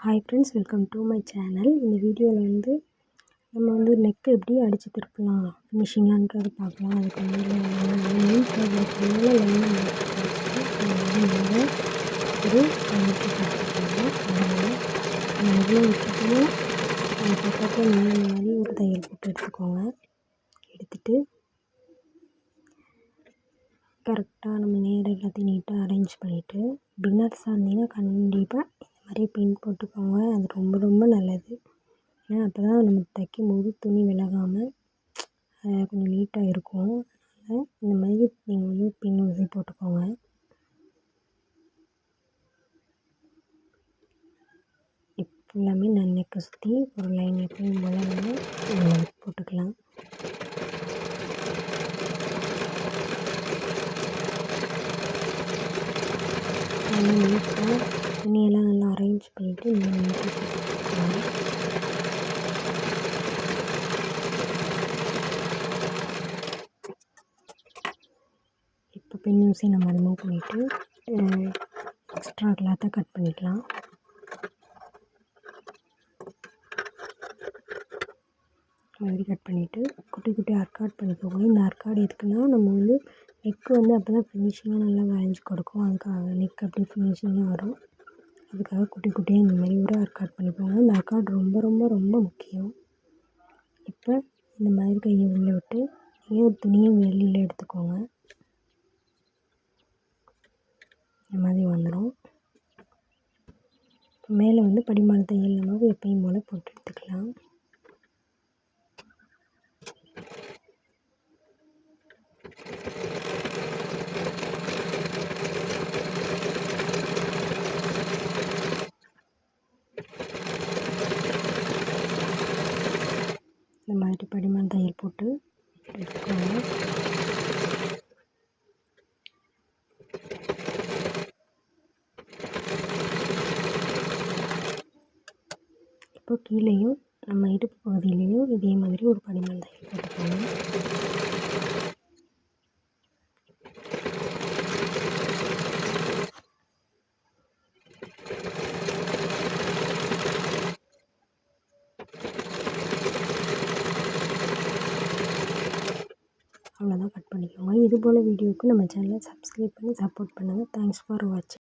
Hi friends, welcome to my channel. இந்த வீடியோவில் நம்ம நெக் எப்படி அடித்து திருப்பலாம் ஃபினிஷிங்கான்றது பார்க்கலாம். அதுக்கு முன்னாடி நீட் ஃபேப்ரிக் மேலே லைனிங் மேலே ஒரு அமைப்பு கொடுத்துருக்காங்க. அதனால் எவ்வளோ வச்சுக்கோ அது பக்கத்தில் மேலே இந்த மாதிரி ஒரு தையல் போட்டு எடுத்துக்கோங்க. எடுத்துகிட்டு கரெக்டாக நம்ம நேரம் எல்லாத்தையும் நீட்டாக அரேஞ்ச் பண்ணிவிட்டு, பிகினர்ஸாக இருந்தீங்கன்னா கண்டிப்பாக இந்த மாதிரி பின் போட்டுக்கோங்க. அது ரொம்ப ரொம்ப நல்லது. ஏன்னா அப்போ தான் நம்ம தைக்கும்போது துணி விலகாமல் கொஞ்சம் நீட்டாக இருக்கும். அதனால் இந்த மாதிரி நீங்கள் பின் ஊசி போட்டுக்கோங்க. ஃபுல்லாமே நான் நெக்கை சுற்றி ஒரு லைன் எப்பயும் போல் போட்டுக்கலாம். நீட்டாக துணியெல்லாம் நல்லா அரேஞ்ச் பண்ணிவிட்டு இந்த நீட்டாக போட்டுக்கலாம். இப்போ பின் ஊசி நம்ம ரிமூவ் பண்ணிவிட்டு எக்ஸ்ட்ரா கிளாத்தை கட் பண்ணிக்கலாம். மாதிரி கட் பண்ணிவிட்டு குட்டி குட்டி ஆர்காட் பண்ணிக்கோங்க. இந்த ஆர்காட் எதுக்குன்னா நம்ம நெக்கு அப்போ தான் ஃபினிஷிங்காக நல்லா வரைஞ்சி கொடுக்கும். அதுக்காக நெக் அப்படி ஃபினிஷிங்காக வரும். அதுக்காக குட்டி குட்டியாக இந்த மாதிரி ஒரு ஆர்காட் பண்ணிக்கோங்க. இந்த ஆர்காட் ரொம்ப ரொம்ப ரொம்ப முக்கியம். இப்போ இந்த மாதிரி கையை உள்ளே விட்டு நீங்கள் ஒரு துணியை வெளியில் எடுத்துக்கோங்க. இந்த மாதிரி வந்துடும். இப்போ மேலே படிமான தையல் நம்ம எப்பயும் போல் போட்டு எடுத்துக்கலாம். இந்த மாதிரி படிமான தையல் போட்டு எடுத்துக்கோங்க. இப்போ கீழேயும் நம்ம இடுப்பு பகுதியிலையும் இதே மாதிரி ஒரு படிமான தையல் போட்டுக்கோங்க. அவ்வளோதான், கட் பண்ணிக்கோங்க. இது போல் வீடியோவுக்கு நம்ம சேனலை சப்ஸ்கிரைப் பண்ணி சப்போர்ட் பண்ணுங்கள். தேங்க்ஸ் ஃபார் வாட்சிங்.